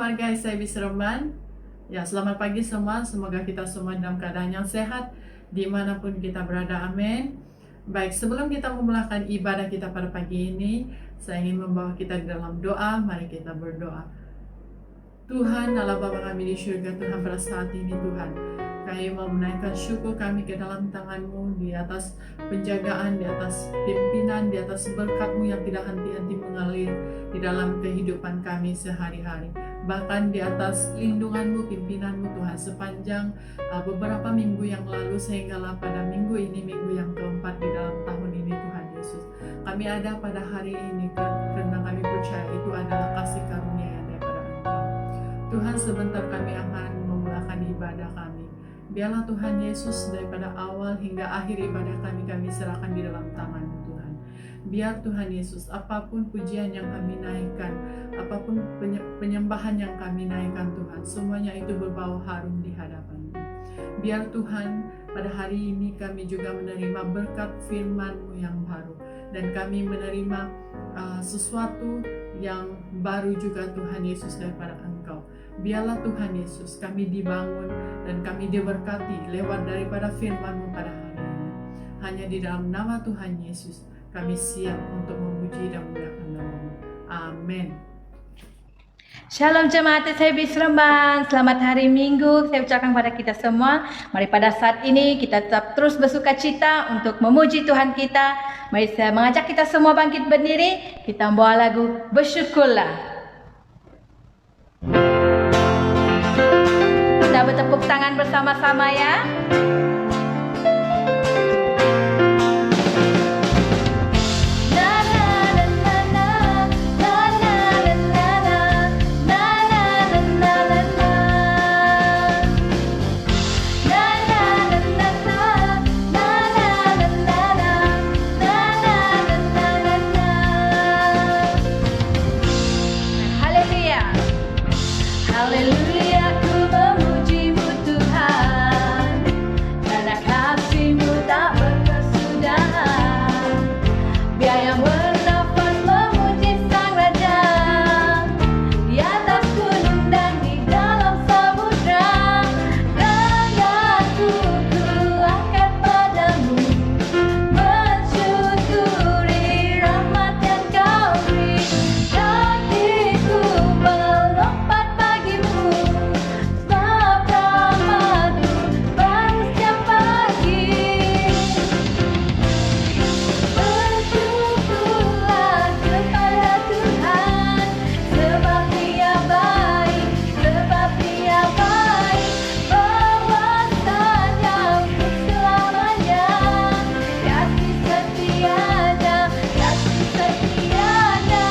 warga SIB Seremban. Ya, selamat pagi semua. Semoga kita semua dalam keadaan yang sehat dimanapun kita berada. Amin. Baik, sebelum kita memulakan ibadah kita pada pagi ini, saya ingin membawa kita di dalam doa. Mari kita berdoa. Tuhan, Allah Bapa kami di surga, Tuhan, pada saat ini Tuhan, kami mau menaikkan syukur kami ke dalam tangan-Mu di atas penjagaan, di atas pimpinan, di atas berkat-Mu yang tidak henti-henti mengalir di dalam kehidupan kami sehari-hari. Bahkan di atas lindungan-Mu, pimpinan-Mu Tuhan, sepanjang beberapa minggu yang lalu sehinggalah pada minggu ini, minggu yang keempat di dalam tahun ini Tuhan Yesus. Kami ada pada hari ini karena kami percaya itu adalah kasih karunia yang daripada Engkau. Tuhan, sebentar kami akan memulakan ibadah kami. Biarlah Tuhan Yesus daripada awal hingga akhir ibadah kami serahkan di dalam tangan-Mu Tuhan. Biar Tuhan Yesus, apapun pujian yang kami naikkan, apapun penyembahan yang kami naikkan Tuhan, semuanya itu berbau harum di hadapan-Mu. Biar Tuhan, pada hari ini kami juga menerima berkat firman-Mu yang baru, dan kami menerima sesuatu yang baru juga Tuhan Yesus daripada Engkau. Biarlah Tuhan Yesus kami dibangun dan kami diberkati lewat daripada firman-Mu pada hari ini. Hanya di dalam nama Tuhan Yesus kami siap untuk memuji dan memuliakan nama-Mu. Amin. Shalom jemaat SIB Seremban, selamat hari Minggu. Saya ucapkan kepada kita semua, mari pada saat ini kita tetap terus bersuka cita untuk memuji Tuhan kita. Mari saya mengajak kita semua bangkit berdiri, kita membawa lagu Bersyukurlah. Kita bertepuk tangan bersama-sama ya. Haleluya, ku memuji-Mu Tuhan, karena kasih-Mu tak berkesudahan. Biar yang bernafas memuji Sang Raja, di atas gunung dan di dalam samudra. Tanganku ku angkat padamu, mensyukuri rahmat yang Kau beri. Hatiku melompat bagimu, sebab rahmat-Mu baru setiap pagi. Bersyukurlah kepada Tuhan, sebab Dia baik, sebab Dia baik. Penguasanya untuk selamanya, kasih setianya, kasih setianya.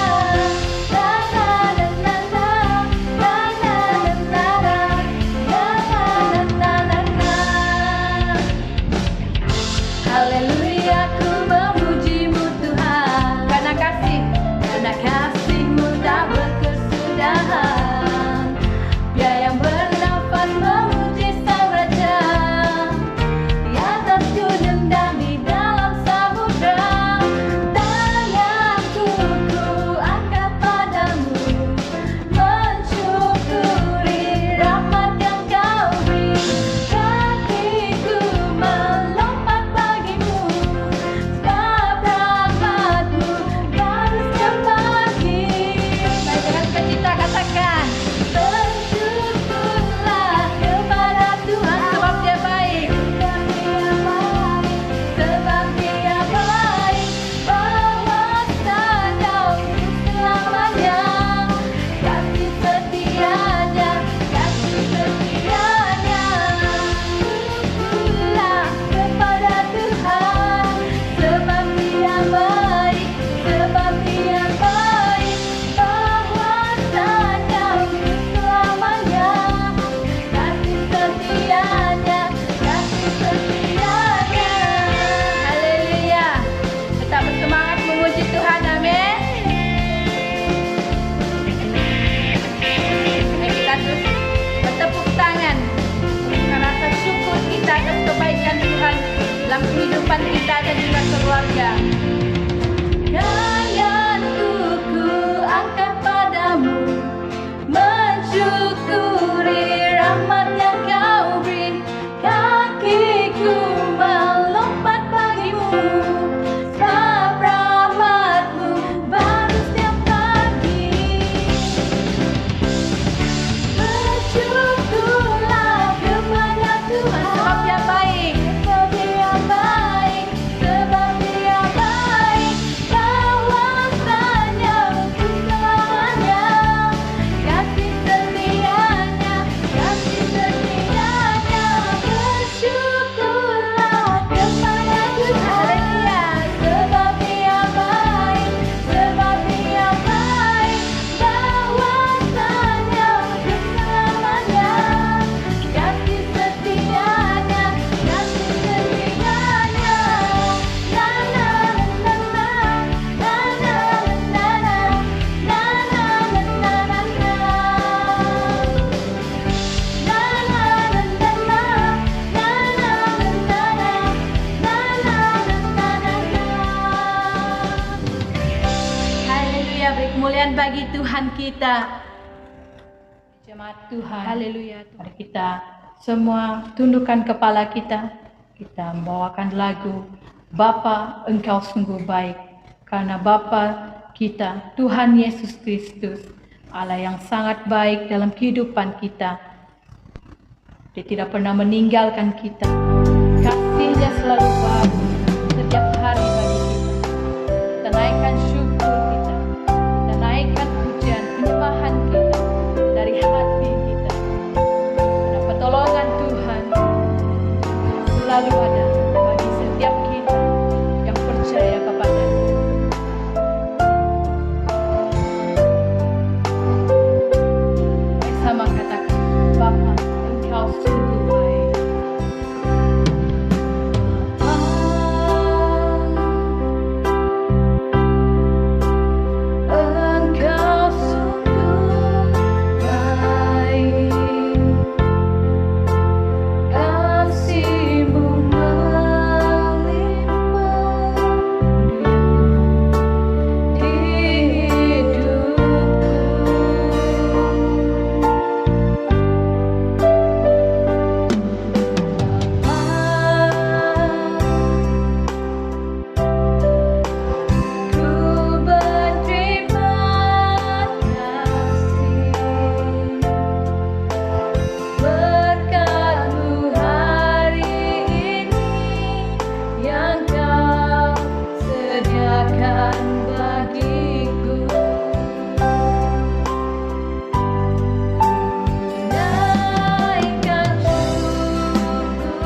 Haleluya, ku memuji-Mu Tuhan, karena kasih-Mu tak berkesudahan. Biar yang bernafas memuji Sang Raja, di atas gunung dan di dalam samudra. Tanganku ku angkat padamu, mensyukuri rahmat yang Kau beri. Hatiku melompat bagimu, sebab rahmat-Mu baru setiap pagi. Mari dengan sukacita katakan, bersyukurlah kepada Tuhan, sebab Dia baik, sebab Dia baik. Penguasanya untuk selamanya, kasih setianya, kasih setianya. Syukurlah kepada Tuhan, sebab Dia baik, sebab Dia baik. Penguasanya untuk selamanya, kasih setianya, kasih setianya. Haleluya. Tetap bersemangat memuji Tuhan, amin. Mari kita terus bertepuk tangan dengan rasa syukur kita atas kebaikan Tuhan dalam kehidupan kita dan juga keluarga. Tanganku ku angkat padamu, mensyukuri pujian bagi Tuhan kita. Jemaat Tuhan, haleluya. Mari kita semua tundukkan kepala kita. Kita membawakan lagu Bapa, Engkau sungguh baik. Karena Bapa kita, Tuhan Yesus Kristus, Allah yang sangat baik dalam kehidupan kita. Dia tidak pernah meninggalkan kita. Kasih-Nya selalu baru setiap hari bagi kita. Kita naikkan syukur kita. Kita naikkan pujian penyembahan kita dari hati kita. Karena pertolongan Tuhan selalu ada bagi setiap kita yang percaya kepada-Nya. Bersama katakan, Bapa, Engkau sungguh baik. Engkau sungguh baik, kasih-Mu melimpah di hidupku. Ku berterima kasih berkat-Mu hari ini yang Kau sediakan bagiku. Naikkan syukurku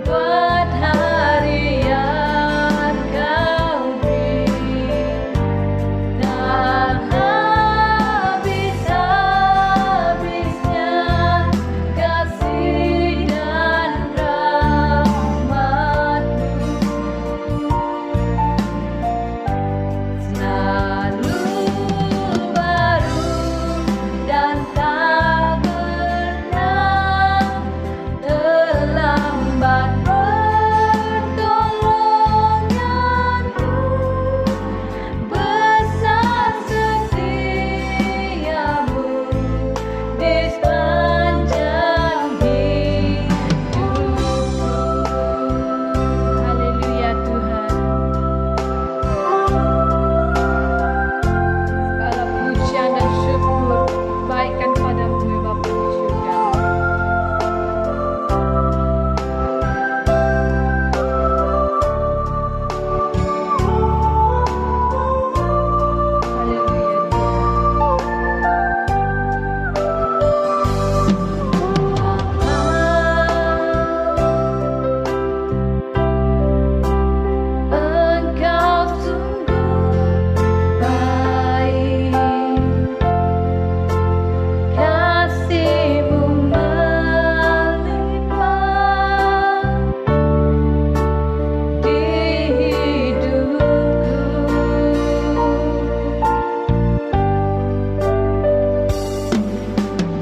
buat hari yang Kau beri. Tak habis-habisnya kasih dan rahmat-Mu. Selalu baru dan tak pernah terlambat pertolongan-Mu. Besar setia-Mu di sepanjang hidupku. Haleluya Tuhan. Segala pujian dan syukur baikkan pada-Mu ya Bapa di surga. Haleluya Engkau sungguh baik, kasih-Mu melimpah di hidupku.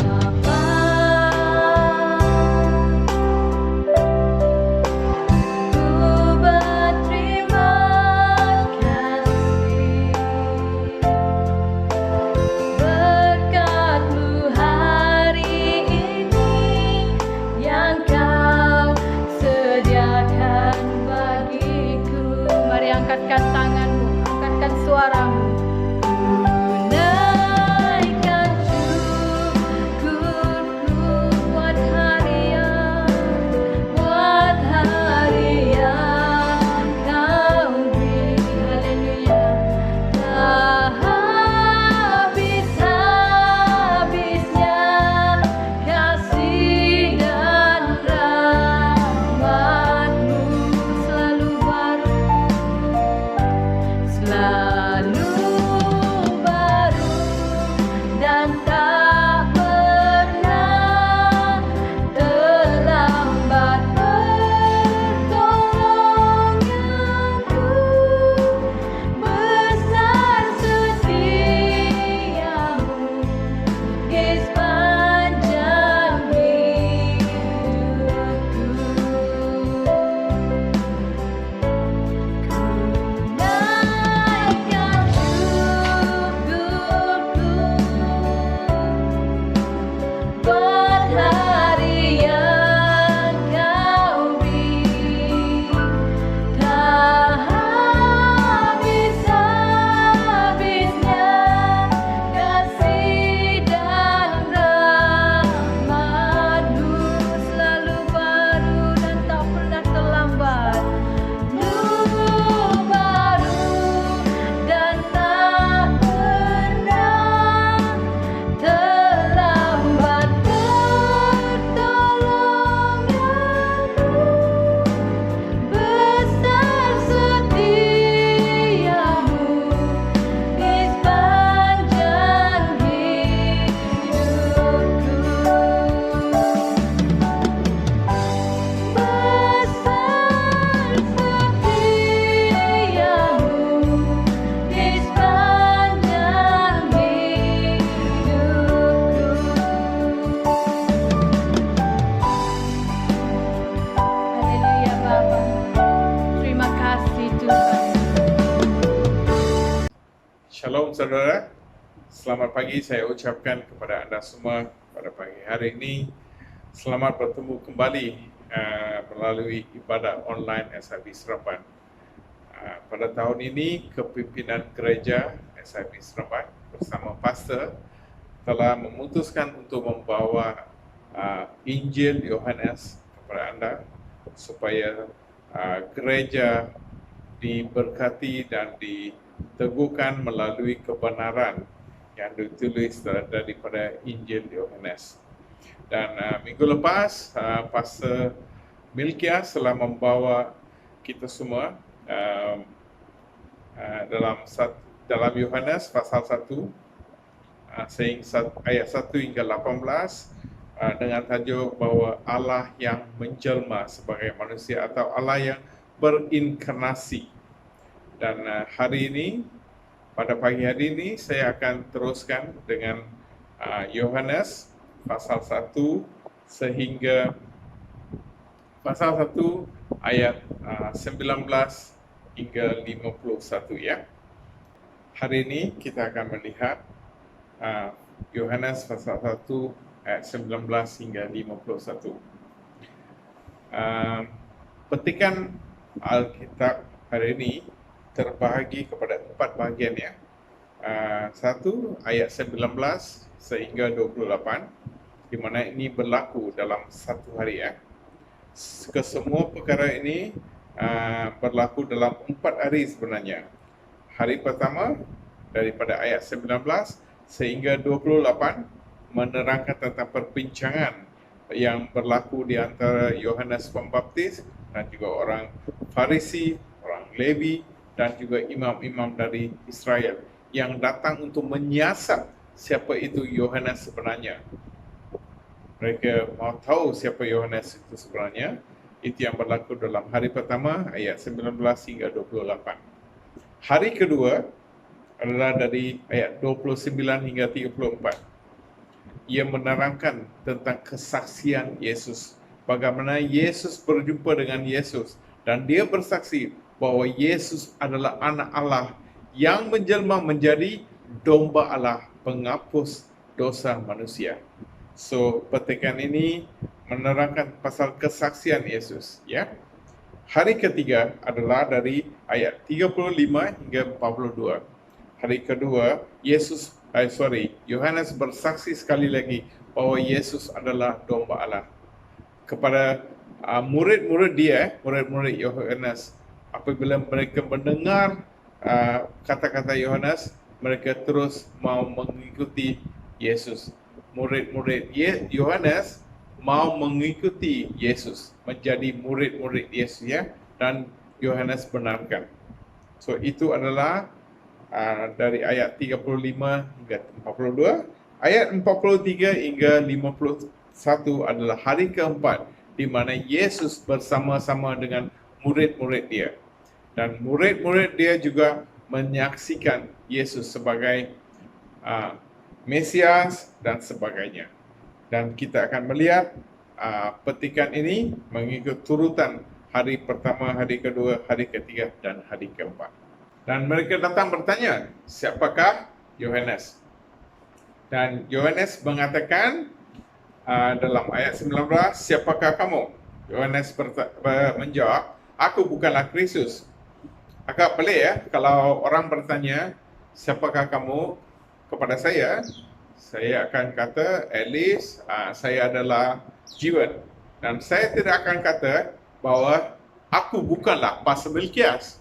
Bapa, ku berterima kasih berkat-Mu hari ini yang Kau sediakan bagiku. Mari angkatkan tanganmu, angkatkan suaramu. Naikkan syukurku buat hari yang Kau beri. Haleluya. Tak habis-habisnya kasih dan rahmat-Mu selalu baru Shalom saudara, selamat pagi saya ucapkan kepada anda semua pada pagi hari ini. Selamat bertemu kembali melalui ibadah online SIB Seremban. Pada tahun ini, kepimpinan gereja SIB Seremban bersama pastor telah memutuskan untuk membawa Injil Yohanes kepada anda supaya gereja diberkati dan diteguhkan melalui kebenaran yang ditulis daripada Injil Yohanes. Dan minggu lepas, Pastor Milkias telah membawa kita semua dalam Yohanes pasal 1, ayat 1 hingga 18, dengan tajuk bahwa Allah yang menjelma sebagai manusia atau Allah yang berinkarnasi. Dan hari ini, pada pagi hari ini, saya akan teruskan dengan Yohanes pasal 1 sehingga pasal 1 ayat 19 hingga 51 ya. Hari ini kita akan melihat Yohanes pasal 1 ayat 19 hingga 51. Petikan Alkitab hari ini terbahagi kepada 4 bahagian ya. 1 ayat 19 sehingga 28, di mana ini berlaku dalam satu hari ya. Kesemua perkara ini berlaku dalam 4 hari sebenarnya. Hari pertama daripada ayat 19 sehingga 28 menerangkan tentang perbincangan yang berlaku di antara Yohanes Pembaptis dan juga orang Farisi, orang Lewi, dan juga imam-imam dari Israel yang datang untuk menyiasat siapa itu Yohanes sebenarnya. Mereka mau tahu siapa Yohanes itu sebenarnya. Itu yang berlaku dalam hari pertama ayat 19 hingga 28. Hari kedua adalah dari ayat 29 hingga 34. Ia menerangkan tentang kesaksian Yesus. Bagaimana Yesus berjumpa dengan Yesus. Dan dia bersaksi bahwa Yesus adalah anak Allah yang menjelma menjadi domba Allah penghapus dosa manusia. So, petikan ini menerangkan pasal kesaksian Yesus. Ya. Hari ketiga adalah dari ayat 35 hingga 42. Hari kedua, Yohanes bersaksi sekali lagi bahwa Yesus adalah domba Allah. Kepada murid-murid Yohanes, apabila mereka mendengar kata-kata Yohanes, mereka terus mau mengikuti Yesus. Murid-murid Yohanes mau mengikuti Yesus, menjadi murid-murid Yesus ya, dan Yohanes benarkan. So itu adalah dari ayat 35 hingga 42. Ayat 43 hingga 51 adalah hari keempat di mana Yesus bersama-sama dengan murid-murid dia. Dan murid-murid dia juga menyaksikan Yesus sebagai Mesias dan sebagainya. Dan kita akan melihat petikan ini mengikut turutan hari pertama, hari kedua, hari ketiga, dan hari keempat. Dan mereka datang bertanya, siapakah Yohanes? Dan Yohanes mengatakan dalam ayat 19, siapakah kamu? Yohanes menjawab, aku bukanlah Kristus. Agak pelik ya, kalau orang bertanya, siapakah kamu kepada saya akan kata, at least saya adalah Jiwan. Dan saya tidak akan kata bahwa aku bukanlah Pastor Milkias.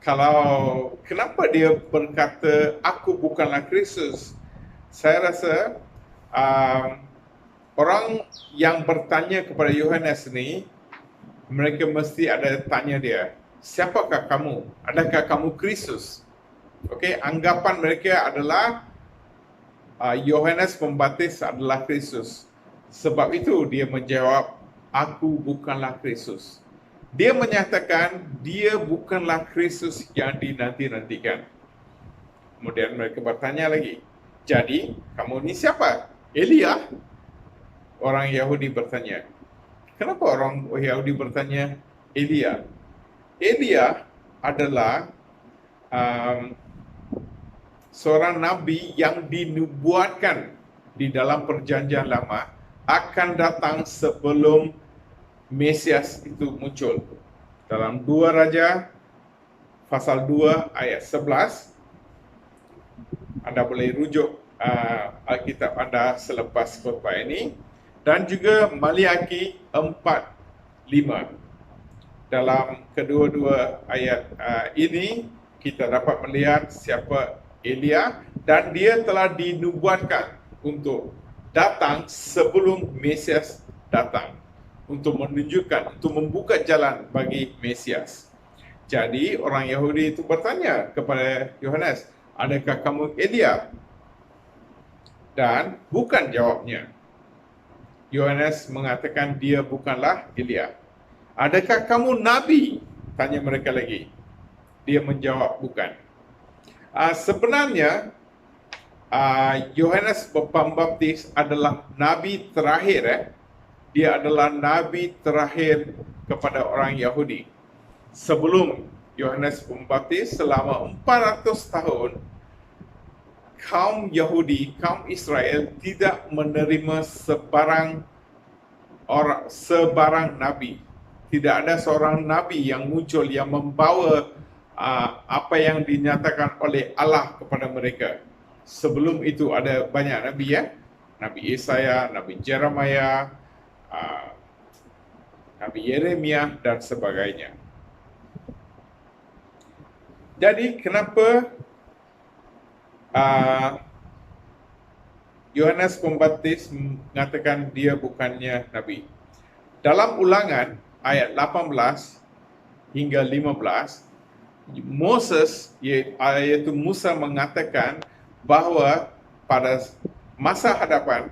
Kalau kenapa dia berkata aku bukanlah Kristus? Saya rasa orang yang bertanya kepada Yohanes ini, mereka mesti ada tanya dia, siapakah kamu? Adakah kamu Kristus? Okey, anggapan mereka adalah Yohanes Pembaptis adalah Kristus. Sebab itu dia menjawab, aku bukanlah Kristus. Dia menyatakan dia bukanlah Kristus yang dinanti-nantikan. Kemudian mereka bertanya lagi, jadi kamu ini siapa? Elia? Orang Yahudi bertanya. Kenapa orang Yahudi bertanya Elia? Elia adalah seorang nabi yang dinubuatkan di dalam perjanjian lama akan datang sebelum Mesias itu muncul. Dalam 2 Raja pasal 2 ayat 11, Anda boleh rujuk Alkitab Anda selepas khotbah ini, dan juga Maliaki 4:5. Dalam kedua-dua ayat ini kita dapat melihat siapa Elia, dan dia telah dinubuatkan untuk datang sebelum Mesias datang, untuk menunjukkan, untuk membuka jalan bagi Mesias. Jadi orang Yahudi itu bertanya kepada Yohanes, adakah kamu Elia? Dan bukan jawabnya. Yohanes mengatakan dia bukanlah Elia. Adakah kamu Nabi? Tanya mereka lagi. Dia menjawab bukan. Sebenarnya Yohanes Pembaptis adalah Nabi terakhir. Dia adalah Nabi terakhir kepada orang Yahudi. Sebelum Yohanes Pembaptis, selama 400 tahun, kaum Yahudi, kaum Israel tidak menerima sebarang nabi. Tidak ada seorang nabi yang muncul yang membawa apa yang dinyatakan oleh Allah kepada mereka. Sebelum itu ada banyak nabi, ya. Nabi Yesaya, Nabi Jeremiah, Nabi Yeremia dan sebagainya. Jadi kenapa Yohanes Pembaptis mengatakan dia bukannya nabi? Dalam Ulangan ayat 18 hingga 15, Moses, yaitu Musa, mengatakan bahwa pada masa hadapan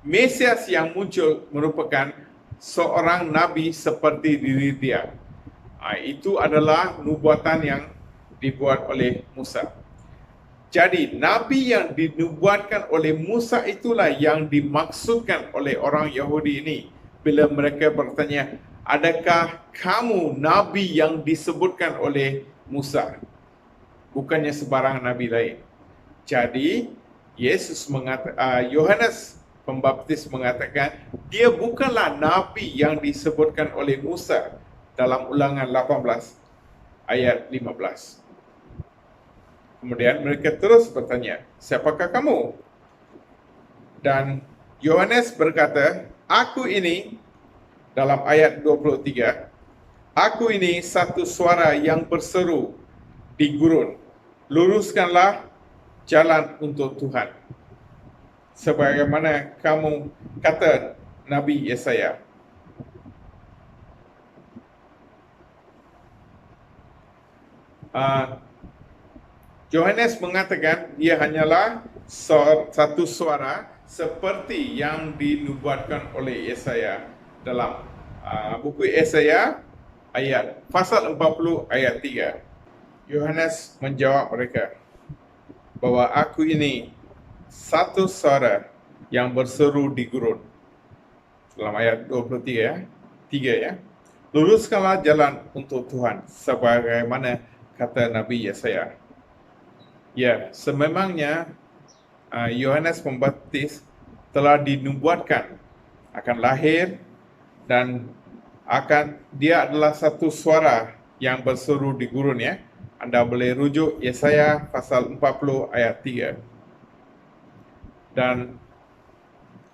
Mesias yang muncul merupakan seorang nabi seperti diri dia. Itu adalah nubuatan yang dibuat oleh Musa. Jadi nabi yang dinubuatkan oleh Musa itulah yang dimaksudkan oleh orang Yahudi ini bila mereka bertanya, adakah kamu nabi yang disebutkan oleh Musa? Bukannya sebarang nabi lain. Jadi Yohanes Pembaptis mengatakan dia bukanlah nabi yang disebutkan oleh Musa dalam Ulangan 18 ayat 15. Kemudian mereka terus bertanya, siapakah kamu? Dan Yohanes berkata, aku ini, dalam ayat 23, aku ini satu suara yang berseru di gurun, luruskanlah jalan untuk Tuhan. Sebagaimana kamu kata Nabi Yesaya. Yohanes mengatakan dia hanyalah satu suara seperti yang dinubuatkan oleh Yesaya dalam buku Yesaya ayat pasal 40 ayat 3. Yohanes menjawab mereka bahwa aku ini satu suara yang berseru di gurun. Dalam ayat 23 ya. Luruskanlah jalan untuk Tuhan sebagaimana kata Nabi Yesaya. Ya, sememangnya Yohanes Pembaptis telah dinubuatkan akan lahir dan dia adalah satu suara yang berseru di gurun, ya. Anda boleh rujuk Yesaya pasal 40 ayat 3. Dan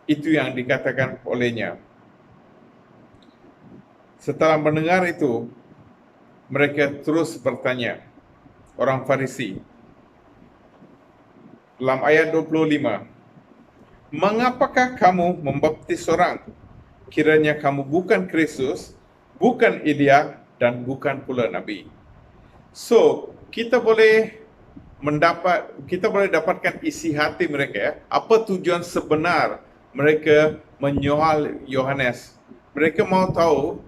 itu yang dikatakan olehnya. Setelah mendengar itu, mereka terus bertanya, orang Farisi. Dalam ayat 25, mengapakah kamu membaptis orang? Kiranya kamu bukan Kristus, bukan Elia, dan bukan pula Nabi. So, kita boleh dapatkan isi hati mereka, ya. Apa tujuan sebenar mereka menyoal Yohanes? Mereka mau tahu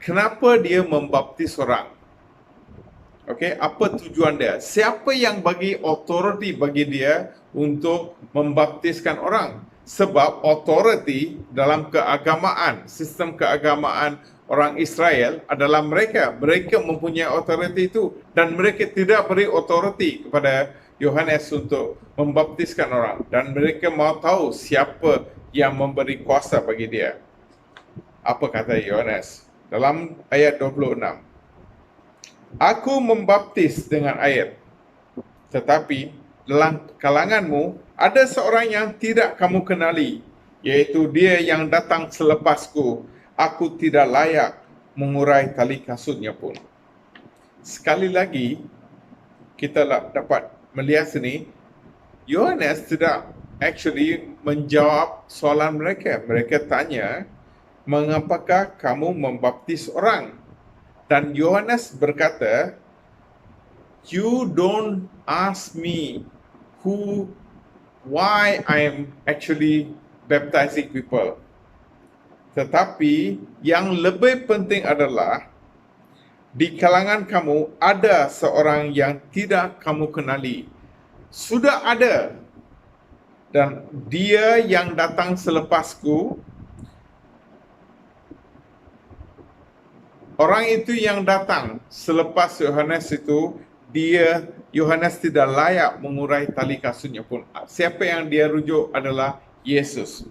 kenapa dia membaptis orang. Okey, apa tujuan dia? Siapa yang bagi authority bagi dia untuk membaptiskan orang? Sebab authority dalam keagamaan, sistem keagamaan orang Israel adalah mereka. Mereka mempunyai authority itu dan mereka tidak beri authority kepada Yohanes untuk membaptiskan orang. Dan mereka mau tahu siapa yang memberi kuasa bagi dia. Apa kata Yohanes? Dalam ayat 26. Aku membaptis dengan air, tetapi dalam kalanganmu ada seorang yang tidak kamu kenali, yaitu dia yang datang selepasku. Aku tidak layak mengurai tali kasutnya pun. Sekali lagi, kita dapat melihat sini, Yohanes tidak actually menjawab soalan mereka. Mereka tanya, mengapakah kamu membaptis orang? Dan Yohanes berkata, you don't ask me why I am actually baptizing people. Tetapi yang lebih penting adalah di kalangan kamu ada seorang yang tidak kamu kenali. Sudah ada. Dan dia yang datang selepasku, orang itu yang datang selepas Yohanes itu, Yohanes tidak layak mengurai tali kasutnya pun. Siapa yang dia rujuk adalah Yesus.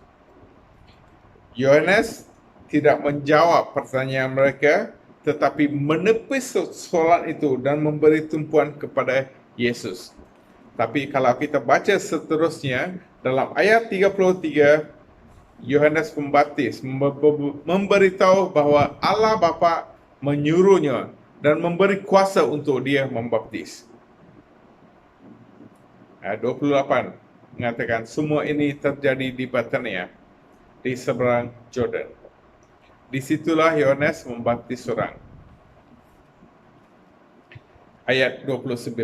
Yohanes tidak menjawab pertanyaan mereka, tetapi menepis soalan itu dan memberi tumpuan kepada Yesus. Tapi kalau kita baca seterusnya, dalam ayat 33, Yohanes Pembaptis memberitahu bahwa Allah Bapa menyuruhnya dan memberi kuasa untuk dia membaptis. Ayat 28 mengatakan semua ini terjadi di Betania, di seberang Jordan. Disitulah Yohanes membaptis orang. Ayat 29,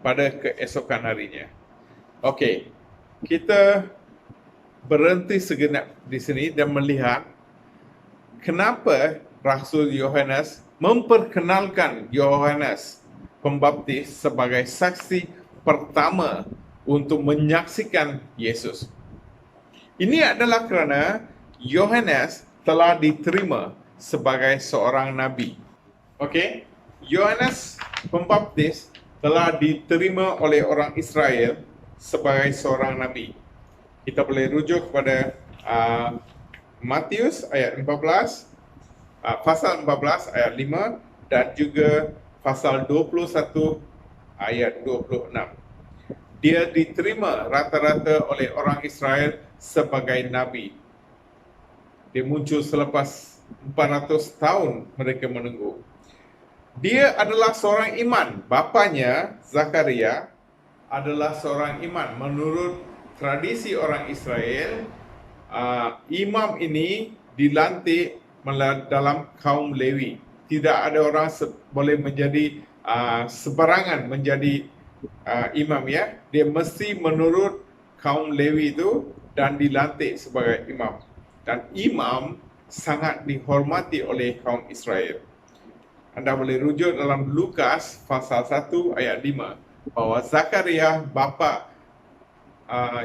pada keesokan harinya. Okey, kita berhenti sejenak di sini dan melihat kenapa Rasul Yohanes memperkenalkan Yohanes Pembaptis sebagai saksi pertama untuk menyaksikan Yesus. Ini adalah kerana Yohanes telah diterima sebagai seorang nabi. Okey, Yohanes Pembaptis telah diterima oleh orang Israel sebagai seorang nabi. Kita boleh rujuk kepada Matius ayat 14, pasal 14 ayat 5 dan juga pasal 21 ayat 26. Dia diterima rata-rata oleh orang Israel sebagai nabi. Dia muncul selepas 400 tahun mereka menunggu. Dia adalah seorang iman. Bapanya, Zakaria, adalah seorang iman. Menurut tradisi orang Israel, imam ini dilantik dalam kaum Lewi. Tidak ada orang boleh menjadi sebarangan menjadi imam, ya. Dia mesti menurut kaum Lewi itu dan dilantik sebagai imam. Dan imam sangat dihormati oleh kaum Israel. Anda boleh rujuk dalam Lukas pasal 1 ayat 5 bahwa Zakaria bapa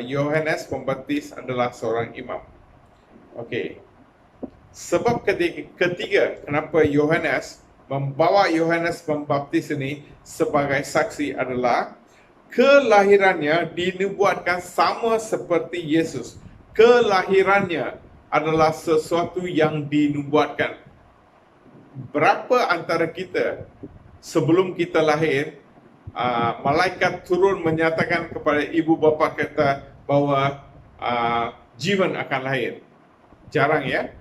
Yohanes Pembaptis adalah seorang imam. Okey. Sebab ketiga kenapa Yohanes membawa Yohanes Pembaptis ini sebagai saksi adalah kelahirannya dinubuatkan sama seperti Yesus. Kelahirannya adalah sesuatu yang dinubuatkan. Berapa antara kita sebelum kita lahir, malaikat turun menyatakan kepada ibu bapa kita bahawa Jiwan akan lahir? Jarang, ya.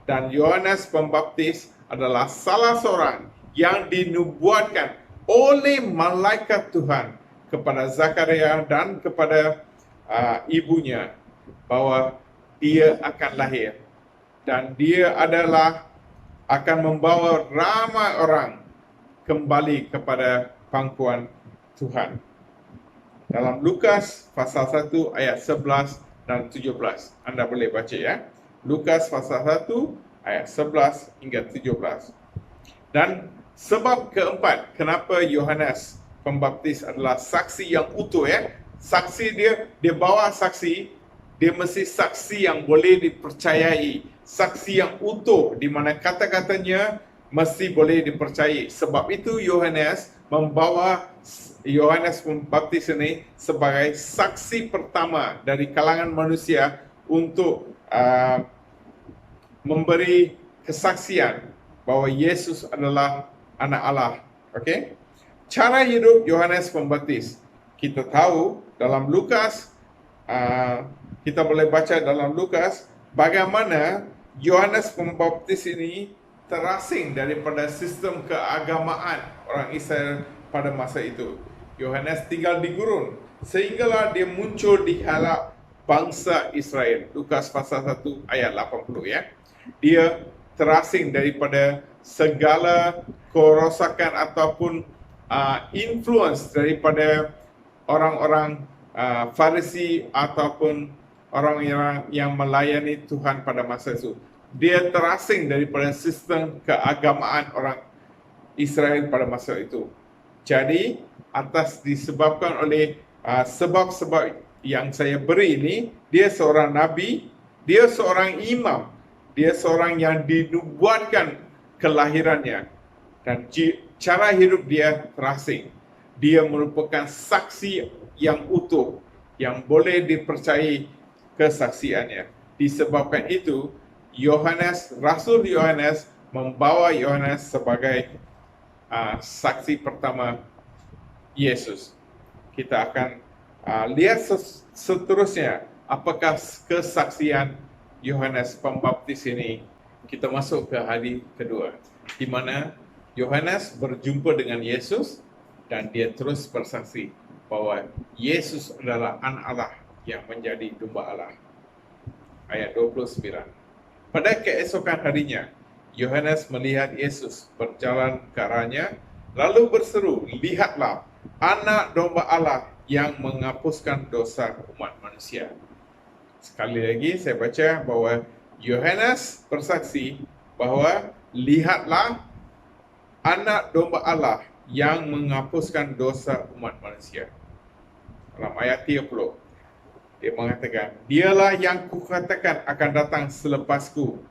Dan Yohanes Pembaptis adalah salah seorang yang dinubuatkan oleh malaikat Tuhan kepada Zakaria dan kepada ibunya bahwa dia akan lahir dan dia akan membawa ramai orang kembali kepada pangkuan Tuhan. Dalam Lukas pasal 1 ayat 11 dan 17. Anda boleh baca, ya. Lukas pasal 1 ayat 11 hingga 17. Dan sebab keempat kenapa Yohanes Pembaptis adalah saksi yang utuh, ya. Saksi dia bawa saksi dia mesti saksi yang boleh dipercayai, saksi yang utuh di mana kata-katanya mesti boleh dipercayai. Sebab itu Yohanes Pembaptis ini sebagai saksi pertama dari kalangan manusia untuk memberi kesaksian bahwa Yesus adalah anak Allah. Okey? Cara hidup Yohanes Pembaptis. Kita tahu dalam Lukas, kita boleh baca dalam Lukas bagaimana Yohanes Pembaptis ini terasing daripada sistem keagamaan orang Israel pada masa itu. Yohanes tinggal di gurun sehinggalah dia muncul di hadapan bangsa Israel. Lukas pasal 1 ayat 80 ya. Dia terasing daripada segala kerosakan ataupun influence daripada orang-orang Farisi ataupun orang yang melayani Tuhan pada masa itu. Dia terasing daripada sistem keagamaan orang Israel pada masa itu. Jadi, atas disebabkan oleh sebab-sebab yang saya beri ini, dia seorang nabi, dia seorang imam, dia seorang yang dinubuatkan kelahirannya, dan cara hidup dia terasing. Dia merupakan saksi yang utuh, yang boleh dipercayai kesaksiannya. Disebabkan itu, Rasul Yohanes membawa Yohanes sebagai saksi pertama Yesus. Kita akan lihat seterusnya apakah kesaksian Yohanes Pembaptis ini. Kita masuk ke hari kedua, di mana Yohanes berjumpa dengan Yesus dan dia terus bersaksi bahwa Yesus adalah anak Allah yang menjadi domba Allah. Ayat 29. Pada keesokan harinya, Yohanes melihat Yesus berjalan ke arahnya, lalu berseru, "Lihatlah, anak domba Allah yang menghapuskan dosa umat manusia." Sekali lagi saya baca bahwa Yohanes bersaksi bahwa lihatlah anak domba Allah yang menghapuskan dosa umat manusia. Dalam ayat 30, dia mengatakan, "Dialah yang kukatakan akan datang selepasku,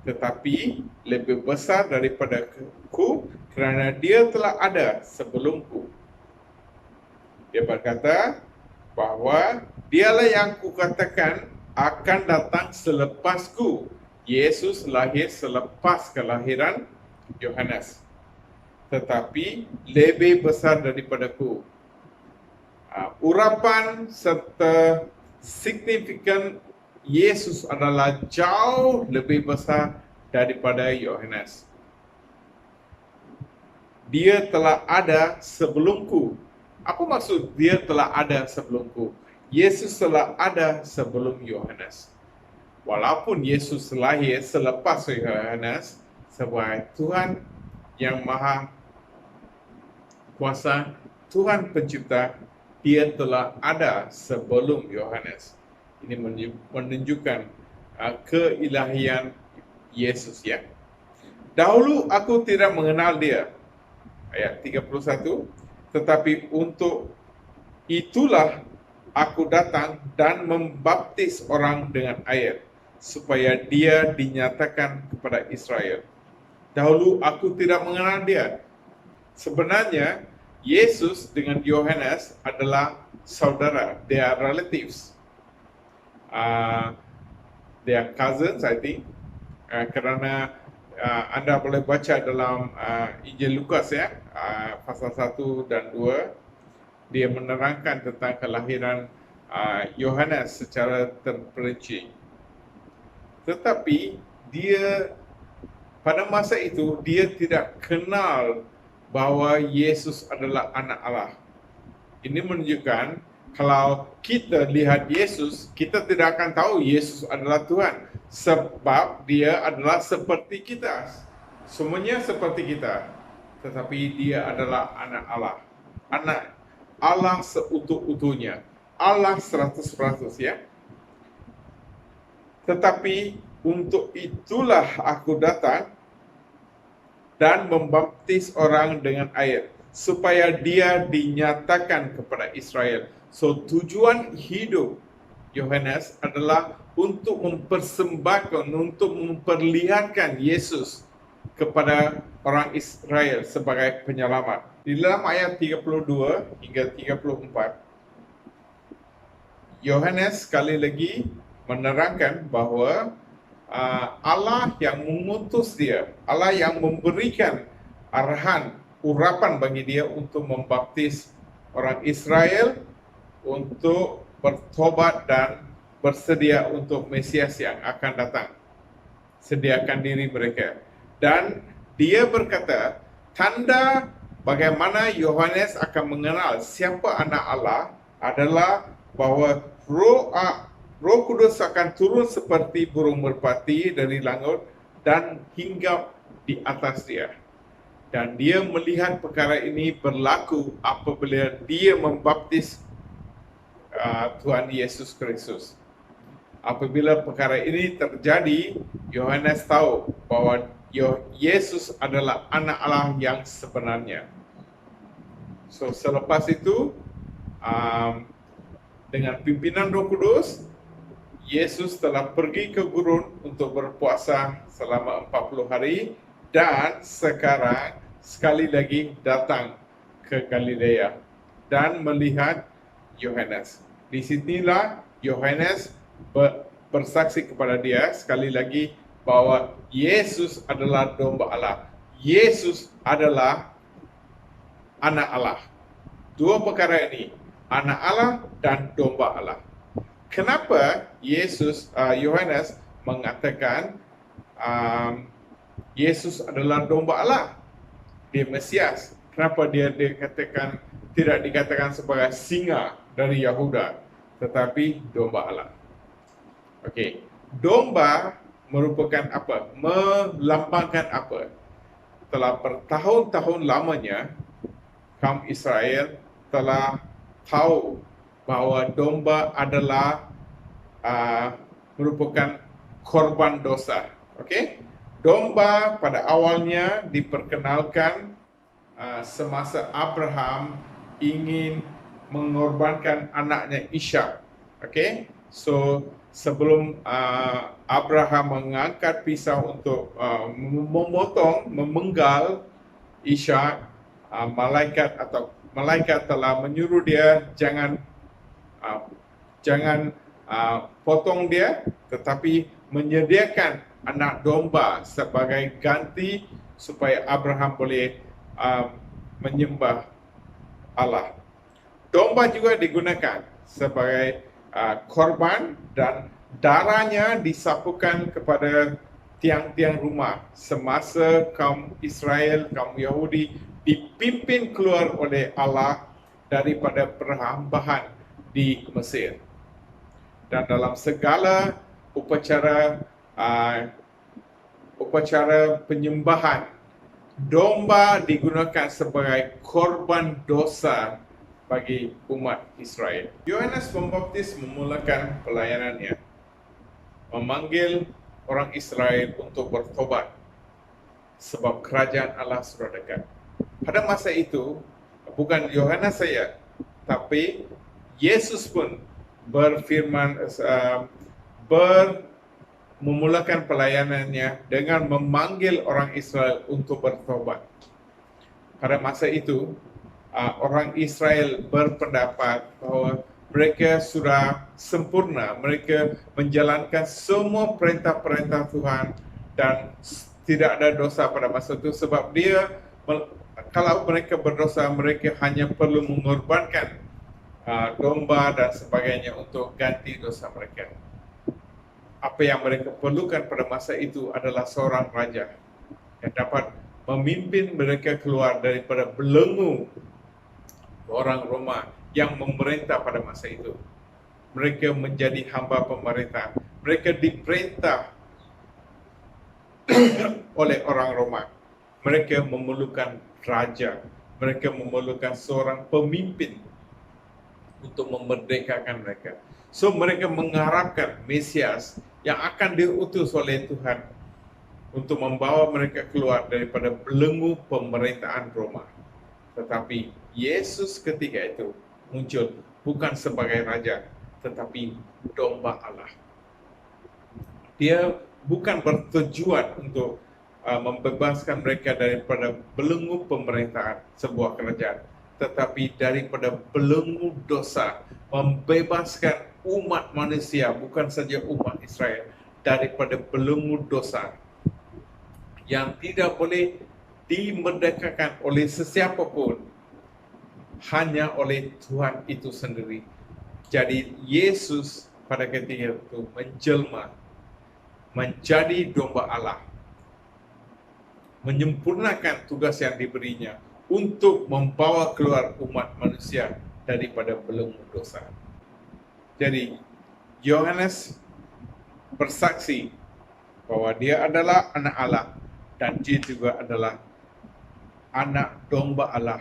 tetapi lebih besar daripada ku, kerana dia telah ada sebelumku." Dia berkata bahwa dialah yang kukatakan akan datang selepasku. Yesus lahir selepas kelahiran Yohanes, tetapi lebih besar daripadaku. Urapan serta signifikan Yesus adalah jauh lebih besar daripada Yohanes. Dia telah ada sebelumku. Apa maksud dia telah ada sebelumku? Yesus telah ada sebelum Yohanes. Walaupun Yesus lahir selepas Yohanes, sebagai Tuhan yang Maha Kuasa, Tuhan Pencipta, dia telah ada sebelum Yohanes. Ini menunjukkan keilahian Yesus ya. Dahulu aku tidak mengenal dia. Ayat 31. Tetapi untuk itulah aku datang dan membaptis orang dengan air, supaya dia dinyatakan kepada Israel. Dahulu aku tidak mengenal dia. Sebenarnya Yesus dengan Yohanes adalah saudara, they are relatives. They are cousins, I think. Kerana anda boleh baca dalam Injil Lukas ya, pasal 1 dan 2, dia menerangkan tentang kelahiran Yohanes secara terperinci. Tetapi dia pada masa itu dia tidak kenal bahwa Yesus adalah anak Allah. Ini menunjukkan kalau kita lihat Yesus, kita tidak akan tahu Yesus adalah Tuhan, sebab dia adalah seperti kita. Semuanya seperti kita, tetapi dia adalah anak Allah. Anak Allah seutuh-utuhnya, Allah 100% ya. Tetapi untuk itulah aku datang dan membaptis orang dengan air, supaya dia dinyatakan kepada Israel. So tujuan hidup Yohanes adalah untuk mempersembahkan, untuk memperlihatkan Yesus kepada orang Israel sebagai penyelamat. Di dalam ayat 32 hingga 34, Yohanes sekali lagi menerangkan bahawa Allah yang mengutus dia, Allah yang memberikan arahan, urapan bagi dia untuk membaptis orang Israel untuk bertobat dan bersedia untuk Mesias yang akan datang. Sediakan diri mereka. Dan dia berkata, tanda bagaimana Yohanes akan mengenal siapa anak Allah adalah bahwa Roh Kudus akan turun seperti burung merpati dari langit dan hinggap di atas dia. Dan dia melihat perkara ini berlaku apabila dia membaptis Tuhan Yesus Kristus. Apabila perkara ini terjadi, Yohanes tahu bahwa Yesus adalah anak Allah yang sebenarnya. So selepas itu, dengan pimpinan Roh Kudus, Yesus telah pergi ke gurun untuk berpuasa selama 40 hari dan sekarang sekali lagi datang ke Galilea dan melihat Yohanes. Di sinilah Yohanes bersaksi kepada dia sekali lagi bahwa Yesus adalah domba Allah. Yesus adalah anak Allah. Dua perkara ini, anak Allah dan domba Allah. Kenapa Yohanes mengatakan Yesus adalah domba Allah? Dia Mesias. Kenapa dia tidak dikatakan sebagai singa dari Yahuda, tetapi domba Allah? Okey, domba merupakan apa? Melambangkan apa? Telah bertahun-tahun lamanya kaum Israel telah tahu bahawa domba adalah merupakan korban dosa. Okey, domba pada awalnya diperkenalkan semasa Abraham ingin mengorbankan anaknya Ishak. Okey, so sebelum Abraham mengangkat pisau untuk memenggal Ishak, malaikat telah menyuruh dia jangan potong dia, tetapi menyediakan anak domba sebagai ganti supaya Abraham boleh menyembah Allah. Domba juga digunakan sebagai korban dan darahnya disapukan kepada tiang-tiang rumah semasa kaum Israel, kaum Yahudi dipimpin keluar oleh Allah daripada perhambahan di Mesir. Dan dalam segala upacara penyembahan, domba digunakan sebagai korban dosa bagi umat Israel. Yohanes Pembaptis memulakan pelayanannya, memanggil orang Israel untuk bertobat sebab kerajaan Allah sudah dekat. Pada masa itu, bukan Yohanes saja, tapi Yesus pun berfirman, memulakan pelayanannya dengan memanggil orang Israel untuk bertobat. Pada masa itu, orang Israel berpendapat bahawa mereka sudah sempurna, mereka menjalankan semua perintah-perintah Tuhan dan tidak ada dosa pada masa itu, sebab kalau mereka berdosa, mereka hanya perlu mengorbankan domba dan sebagainya untuk ganti dosa mereka. Apa yang mereka perlukan pada masa itu adalah seorang raja yang dapat memimpin mereka keluar daripada belenggu orang Roma yang memerintah pada masa itu. Mereka menjadi hamba pemerintah. Mereka diperintah oleh orang Roma. Mereka memerlukan raja. Mereka memerlukan seorang pemimpin untuk memerdekakan mereka. So mereka mengharapkan Mesias yang akan diutus oleh Tuhan untuk membawa mereka keluar daripada belenggu pemerintahan Roma. Tetapi Yesus ketika itu muncul bukan sebagai raja, tetapi domba Allah. Dia bukan bertujuan untuk membebaskan mereka daripada belenggu pemerintahan sebuah kerajaan, tetapi daripada belenggu dosa, membebaskan umat manusia, bukan saja umat Israel, daripada belenggu dosa yang tidak boleh dimerdekakan oleh sesiapa pun, hanya oleh Tuhan itu sendiri. Jadi Yesus pada ketika itu menjelma menjadi domba Allah, menyempurnakan tugas yang diberinya untuk membawa keluar umat manusia daripada belenggu dosa. Jadi Yohanes bersaksi bahwa dia adalah anak Allah dan dia juga adalah anak domba Allah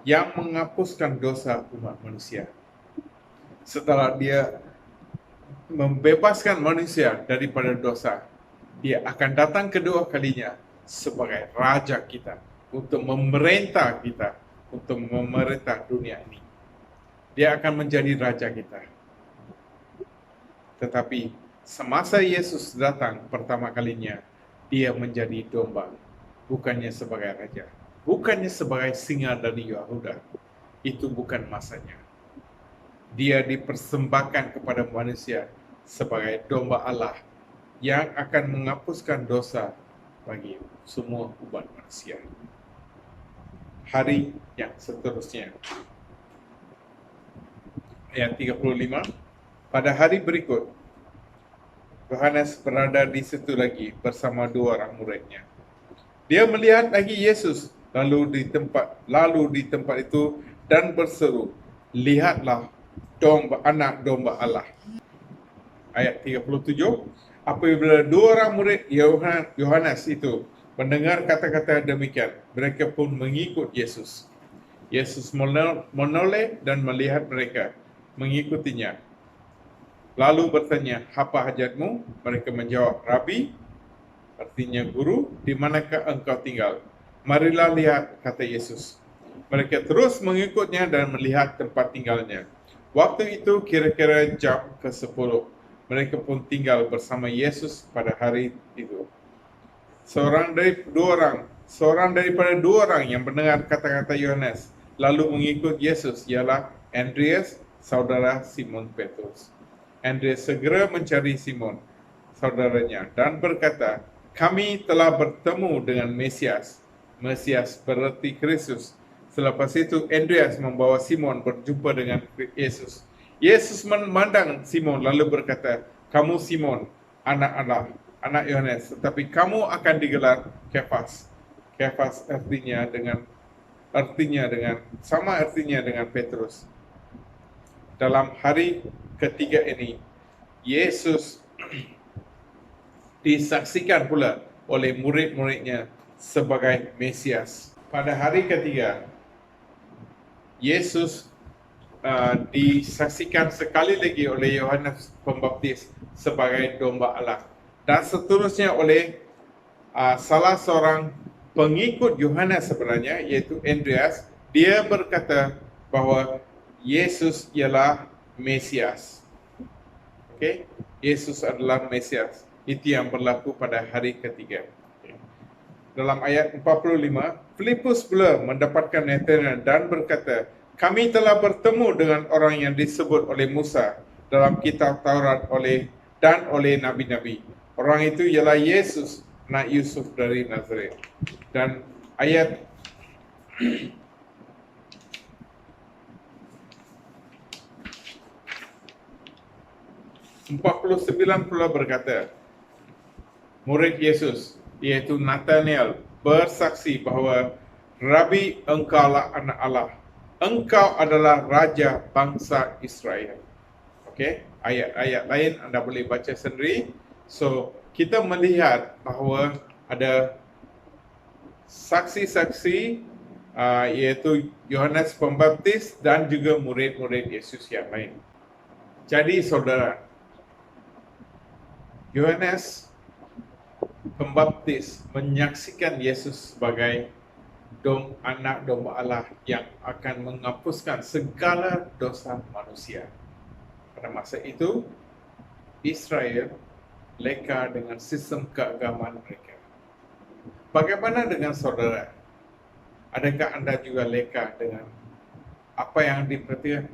yang menghapuskan dosa umat manusia. Setelah dia membebaskan manusia daripada dosa, dia akan datang kedua kalinya sebagai raja kita, untuk memerintah kita, untuk memerintah dunia ini. Dia akan menjadi raja kita. Tetapi semasa Yesus datang pertama kalinya, dia menjadi domba, bukannya sebagai raja, bukannya sebagai singa dari Yahuda. Itu bukan masanya. Dia dipersembahkan kepada manusia sebagai domba Allah yang akan menghapuskan dosa bagi semua umat manusia. Hari yang seterusnya, ayat 35, pada hari berikut Yohanes berada di situ lagi bersama dua orang muridnya. Dia melihat lagi Yesus lalu di tempat itu dan berseru, "Lihatlah anak domba Allah." Ayat 37, apabila dua orang murid Yohanes itu mendengar kata-kata demikian, mereka pun mengikut Yesus. Yesus menoleh dan melihat mereka mengikutinya. Lalu bertanya, "Apa hajatmu?" Mereka menjawab, "Rabi," artinya guru, "di manakah engkau tinggal?" "Marilah lihat," kata Yesus. Mereka terus mengikutnya dan melihat tempat tinggalnya. Waktu itu kira-kira jam ke-10. Mereka pun tinggal bersama Yesus pada hari itu. Seorang daripada dua orang yang mendengar kata-kata Yohanes lalu mengikut Yesus ialah Andreas, saudara Simon Petrus. Andreas segera mencari Simon, saudaranya, dan berkata, "Kami telah bertemu dengan Mesias." Mesias berarti Kristus. Selepas itu Andreas membawa Simon berjumpa dengan Yesus. Yesus memandang Simon lalu berkata, "Kamu Simon, anak Allah, anak Yohanes, tetapi kamu akan digelar Kefas." Kefas artinya dengan Petrus. Dalam hari ketiga ini, Yesus disaksikan pula oleh murid-muridnya sebagai Mesias. Pada hari ketiga, Yesus disaksikan sekali lagi oleh Yohanes Pembaptis sebagai domba Allah. Dan seterusnya oleh salah seorang pengikut Yohanes sebenarnya, yaitu Andreas. Dia berkata bahwa Yesus ialah Mesias. Okay? Yesus adalah Mesias. Itu yang berlaku pada hari ketiga. Dalam ayat 45, Filipus pula mendapatkan Nathanael dan berkata, "Kami telah bertemu dengan orang yang disebut oleh Musa dalam kitab Taurat oleh nabi-nabi. Orang itu ialah Yesus, anak Yusuf dari Nazaret." Dan ayat 49 pula berkata, murid Yesus, yaitu Nathanael, bersaksi bahwa, "Rabi, engkaulah anak Allah. Engkau adalah raja bangsa Israel." Okey, ayat-ayat lain anda boleh baca sendiri. So, kita melihat bahawa ada saksi-saksi yaitu Yohanes Pembaptis dan juga murid-murid Yesus yang lain. Jadi saudara, Yohanes Pembaptis menyaksikan Yesus sebagai anak domba Allah yang akan menghapuskan segala dosa manusia. Pada masa itu, Israel leka dengan sistem keagamaan mereka. Bagaimana dengan saudara? Adakah Anda juga leka dengan apa yang diperhatikan?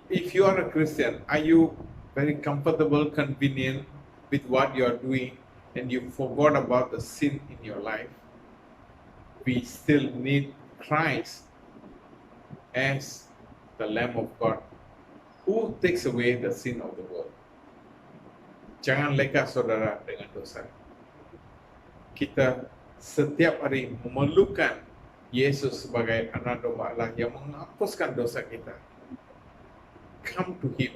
If you are a Christian, are you very comfortable, convenient with what you are doing, and you forgot about the sin in your life? We still need Christ as the Lamb of God who takes away the sin of the world. Jangan leka saudara dengan dosa. Kita setiap hari memerlukan Yesus sebagai anak domba Allah yang menghapuskan dosa kita. Come to Him.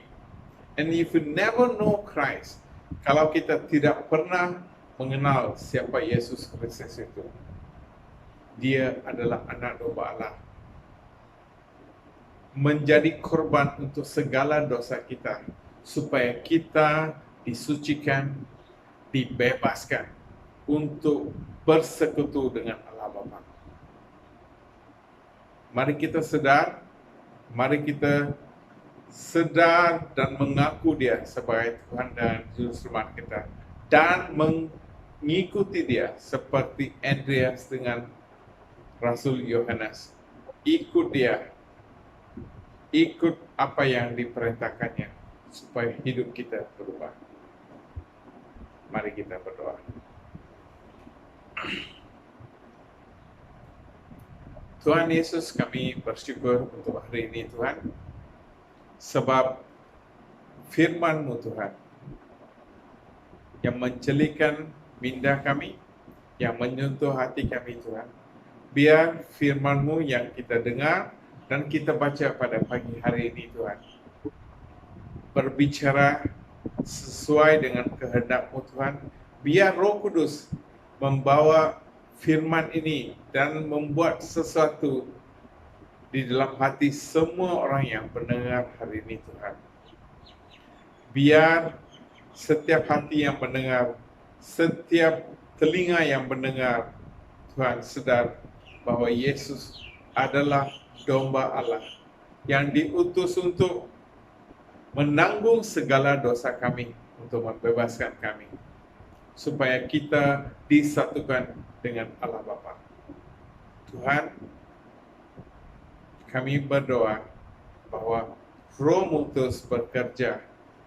And if you never know Christ, kalau kita tidak pernah mengenal siapa Yesus Kristus itu, Dia adalah anak domba Allah, menjadi korban untuk segala dosa kita, supaya kita disucikan, dibebaskan untuk bersekutu dengan Allah Bapa. Mari kita sadar dan mengaku Dia sebagai Tuhan dan Juru Selamat kita, dan mengikuti Dia seperti Andreas dengan Rasul Yohanes. Ikut Dia, ikut apa yang diperintahkannya, supaya hidup kita berubah. Mari kita berdoa. Tuhan Yesus, kami bersyukur untuk hari ini Tuhan, sebab firman-Mu Tuhan, yang mencelikan minda kami, yang menyentuh hati kami Tuhan. Biar firman-Mu yang kita dengar dan kita baca pada pagi hari ini Tuhan, berbicara sesuai dengan kehendak-Mu Tuhan. Biar Roh Kudus membawa firman ini dan membuat sesuatu di dalam hati semua orang yang mendengar hari ini Tuhan. Biar setiap hati yang mendengar, setiap telinga yang mendengar, Tuhan sadar bahwa Yesus adalah domba Allah yang diutus untuk menanggung segala dosa kami, untuk membebaskan kami, supaya kita disatukan dengan Allah Bapa. Tuhan, kami berdoa bahwa Roh-Mu terus bekerja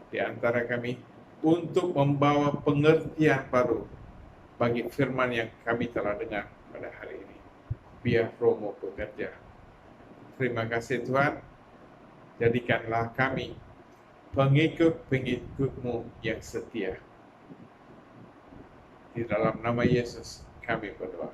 di antara kami untuk membawa pengertian baru bagi firman yang kami telah dengar pada hari ini. Biar Roh-Mu bekerja. Terima kasih Tuhan. Jadikanlah kami pengikut-pengikut-Mu yang setia. Di dalam nama Yesus kami berdoa.